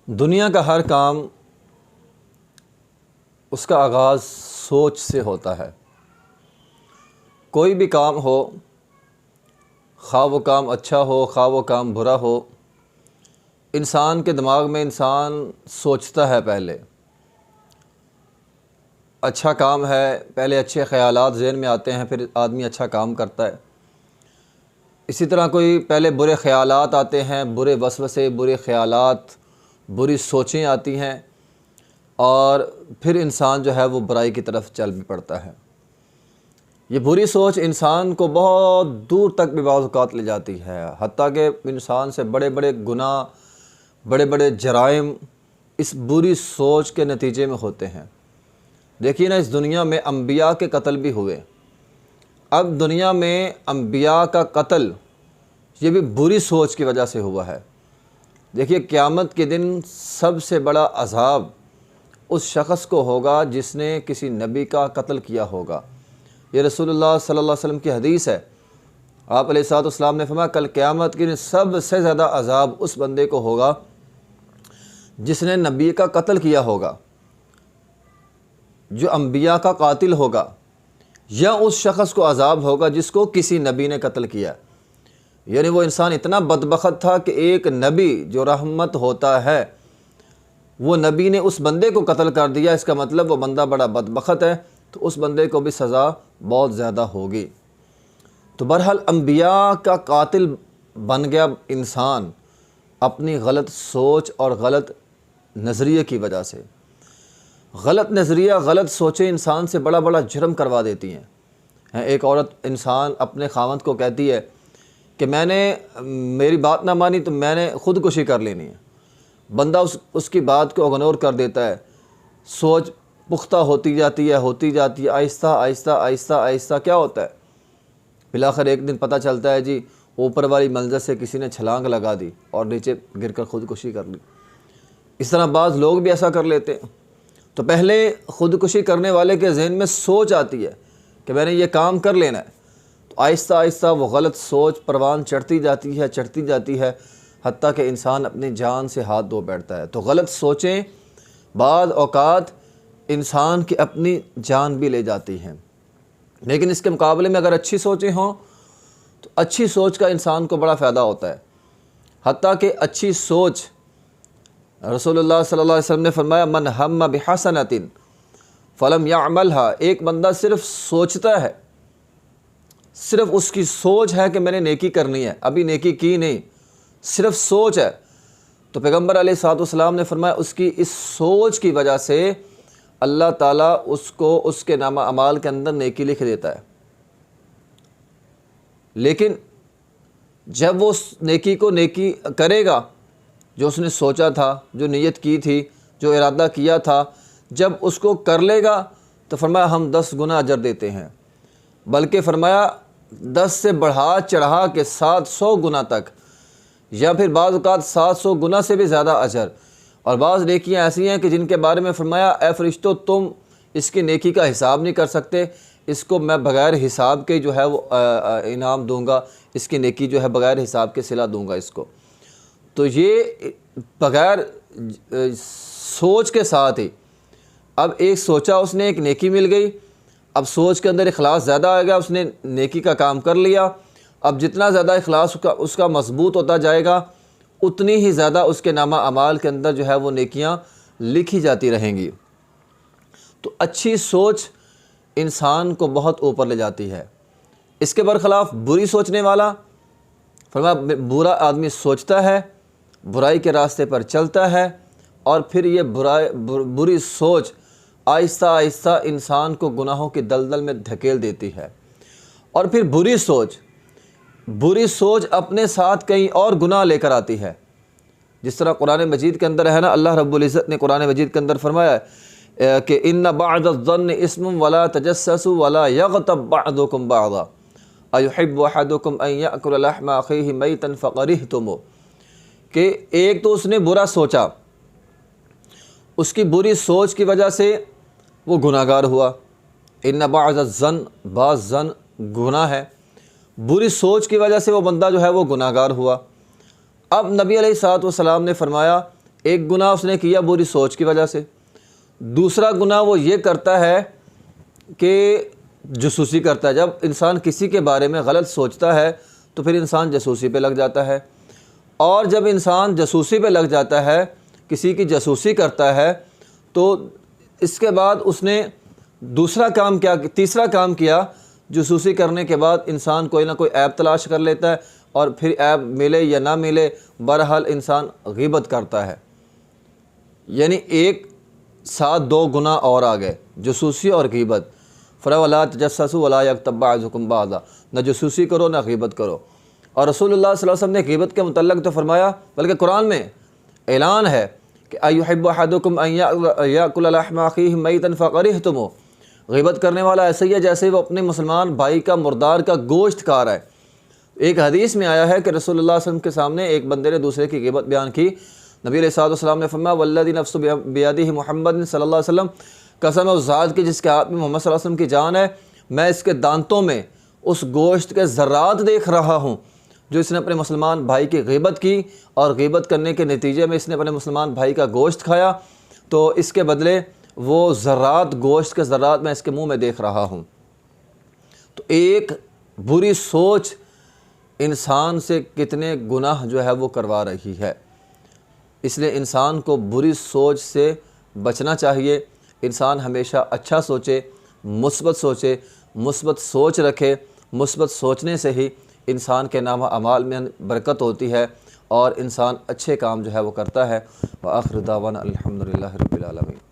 دنیا کا ہر کام اس کا آغاز سوچ سے ہوتا ہے۔ کوئی بھی کام ہو، خواہ وہ کام اچھا ہو خواہ وہ کام برا ہو، انسان کے دماغ میں انسان سوچتا ہے پہلے۔ اچھا کام ہے، پہلے اچھے خیالات ذہن میں آتے ہیں، پھر آدمی اچھا کام کرتا ہے۔ اسی طرح کوئی پہلے برے خیالات آتے ہیں، برے وسوسے، برے خیالات، بری سوچیں آتی ہیں، اور پھر انسان جو ہے وہ برائی کی طرف چل بھی پڑتا ہے۔ یہ بری سوچ انسان کو بہت دور تک بھی بعض اوقات لے جاتی ہے، حتیٰ کہ انسان سے بڑے بڑے گناہ، بڑے بڑے جرائم اس بری سوچ کے نتیجے میں ہوتے ہیں۔ دیکھیے نا، اس دنیا میں انبیاء کے قتل بھی ہوئے۔ اب دنیا میں انبیاء کا قتل یہ بھی بری سوچ کی وجہ سے ہوا ہے۔ دیکھیے، قیامت کے دن سب سے بڑا عذاب اس شخص کو ہوگا جس نے کسی نبی کا قتل کیا ہوگا۔ یہ رسول اللہ صلی اللہ علیہ وسلم کی حدیث ہے۔ آپ علیہ السلام نے فرمایا، کل قیامت کے دن سب سے زیادہ عذاب اس بندے کو ہوگا جس نے نبی کا قتل کیا ہوگا، جو انبیاء کا قاتل ہوگا، یا اس شخص کو عذاب ہوگا جس کو کسی نبی نے قتل کیا۔ یعنی وہ انسان اتنا بدبخت تھا کہ ایک نبی جو رحمت ہوتا ہے، وہ نبی نے اس بندے کو قتل کر دیا، اس کا مطلب وہ بندہ بڑا بدبخت ہے، تو اس بندے کو بھی سزا بہت زیادہ ہوگی۔ تو بہرحال انبیاء کا قاتل بن گیا انسان اپنی غلط سوچ اور غلط نظریے کی وجہ سے۔ غلط نظریہ، غلط سوچیں انسان سے بڑا بڑا جرم کروا دیتی ہیں۔ ایک عورت انسان اپنے خاوند کو کہتی ہے کہ میں نے میری بات نہ مانی تو میں نے خودکشی کر لینی ہے۔ بندہ اس کی بات کو اگنور کر دیتا ہے، سوچ پختہ ہوتی جاتی ہے، آہستہ آہستہ آہستہ آہستہ کیا ہوتا ہے، بالآخر ایک دن پتہ چلتا ہے جی اوپر والی منزل سے کسی نے چھلانگ لگا دی اور نیچے گر کر خودکشی کر لی۔ اس طرح بعض لوگ بھی ایسا کر لیتے ہیں۔ تو پہلے خودکشی کرنے والے کے ذہن میں سوچ آتی ہے کہ میں نے یہ کام کر لینا ہے، تو آہستہ آہستہ وہ غلط سوچ پروان چڑھتی جاتی ہے، حتیٰ کہ انسان اپنی جان سے ہاتھ دھو بیٹھتا ہے۔ تو غلط سوچیں بعض اوقات انسان کی اپنی جان بھی لے جاتی ہیں، لیکن اس کے مقابلے میں اگر اچھی سوچیں ہوں تو اچھی سوچ کا انسان کو بڑا فائدہ ہوتا ہے۔ حتیٰ کہ اچھی سوچ، رسول اللہ صلی اللہ علیہ وسلم نے فرمایا، من ہم بحسنۃ فلم یعملھا، ایک بندہ صرف سوچتا ہے، صرف اس کی سوچ ہے کہ میں نے نیکی کرنی ہے، ابھی نیکی کی نہیں، صرف سوچ ہے، تو پیغمبر علیہ السلام نے فرمایا اس کی اس سوچ کی وجہ سے اللہ تعالیٰ اس کو اس کے نامہ اعمال کے اندر نیکی لکھ دیتا ہے۔ لیکن جب وہ اس نیکی کو نیکی کرے گا جو اس نے سوچا تھا، جو نیت کی تھی، جو ارادہ کیا تھا، جب اس کو کر لے گا تو فرمایا ہم 10 گنا اجر دیتے ہیں، بلکہ فرمایا 10 سے بڑھا چڑھا کے 700 گنا تک، یا پھر بعض اوقات 700 گنا سے بھی زیادہ اجر۔ اور بعض نیکیاں ایسی ہیں کہ جن کے بارے میں فرمایا، اے فرشتوں تم اس کی نیکی کا حساب نہیں کر سکتے، اس کو میں بغیر حساب کے جو ہے وہ انعام دوں گا، اس کی نیکی جو ہے بغیر حساب کے صلہ دوں گا اس کو۔ تو یہ بغیر سوچ کے ساتھ ہی، اب ایک سوچا اس نے، ایک نیکی مل گئی، اب سوچ کے اندر اخلاص زیادہ آ گیا، اس نے نیکی کا کام کر لیا۔ اب جتنا زیادہ اخلاص اس کا مضبوط ہوتا جائے گا، اتنی ہی زیادہ اس کے نامہ اعمال کے اندر جو ہے وہ نیکیاں لکھی جاتی رہیں گی۔ تو اچھی سوچ انسان کو بہت اوپر لے جاتی ہے۔ اس کے برخلاف بری سوچنے والا، فرمایا برا آدمی سوچتا ہے، برائی کے راستے پر چلتا ہے، اور پھر یہ بری سوچ آہستہ آہستہ انسان کو گناہوں کی دلدل میں دھکیل دیتی ہے، اور پھر بری سوچ اپنے ساتھ کہیں اور گناہ لے کر آتی ہے۔ جس طرح قرآن مجید کے اندر ہے نا، اللہ رب العزت نے قرآن مجید کے اندر فرمایا ہے کہ ان بعض الظن اسم ولا تجسسوا ولا یغتب بعضکم بعضا ایحب احدکم ان یأکل لحم اخیہ میتا فکرہتموہ، کہ ایک تو اس نے برا سوچا، اس کی بری سوچ کی وجہ سے وہ گناہ گار ہوا۔ ان بعض الظن، بعض ظن گناہ ہے، بری سوچ کی وجہ سے وہ بندہ جو ہے وہ گناہ گار ہوا۔ اب نبی علیہ الصلوۃ والسلام نے فرمایا ایک گناہ اس نے کیا بری سوچ کی وجہ سے، دوسرا گناہ وہ یہ کرتا ہے کہ جاسوسی کرتا ہے۔ جب انسان کسی کے بارے میں غلط سوچتا ہے تو پھر انسان جاسوسی پہ لگ جاتا ہے، اور جب انسان جاسوسی پہ لگ جاتا ہے، کسی کی جاسوسی کرتا ہے، تو اس کے بعد اس نے تیسرا کام کیا، جاسوسی کرنے کے بعد انسان کوئی نہ کوئی عیب تلاش کر لیتا ہے، اور پھر عیب ملے یا نہ ملے بہرحال انسان غیبت کرتا ہے۔ یعنی ایک ساتھ دو گناہ اور آ گئے، جاسوسی اور غیبت۔ فَلَا تَجَسَّسُوا وَلَا يَغْتَبْ بَعْضُكُمْ بَعْضًا، نہ جاسوسی کرو نہ غیبت کرو۔ اور رسول اللہ صلی اللہ علیہ وسلم نے غیبت کے متعلق تو فرمایا، بلکہ قرآن میں اعلان ہے کہ أَيُحِبُّ أَحَدُكُمْ أَن يَأْكُلَ لَحْمَ أَخِيهِ مَيْتًا فَكَرِهْتُمُوهُ، غیبت کرنے والا ایسا ہی ہے جیسے وہ اپنے مسلمان بھائی کا مردار کا گوشت کھا رہا ہے۔ ایک حدیث میں آیا ہے کہ رسول اللہ صلی اللہ علیہ وسلم کے سامنے ایک بندے نے دوسرے کی غیبت بیان کی، نبی علیہ الصلوۃ والسلام نے فرمایا والذی نفس بیدہ محمد صلی اللہ علیہ وسلم، قسم اس ذات کی جس کے ہاتھ میں محمد صلی اللہ علیہ وسلم کی جان ہے، میں اس کے دانتوں میں اس گوشت کے ذرات دیکھ رہا ہوں جو اس نے اپنے مسلمان بھائی کی غیبت کی، اور غیبت کرنے کے نتیجے میں اس نے اپنے مسلمان بھائی کا گوشت کھایا، تو اس کے بدلے وہ ذرات، گوشت کے ذرات میں اس کے منہ میں دیکھ رہا ہوں۔ تو ایک بری سوچ انسان سے کتنے گناہ جو ہے وہ کروا رہی ہے، اس لیے انسان کو بری سوچ سے بچنا چاہیے۔ انسان ہمیشہ اچھا سوچے، مثبت سوچے، مثبت سوچ رکھے۔ مثبت سوچنے سے ہی انسان کے نامہ اعمال میں برکت ہوتی ہے اور انسان اچھے کام جو ہے وہ کرتا ہے۔ وآخر دعوانا الحمدللہ رب العالمین۔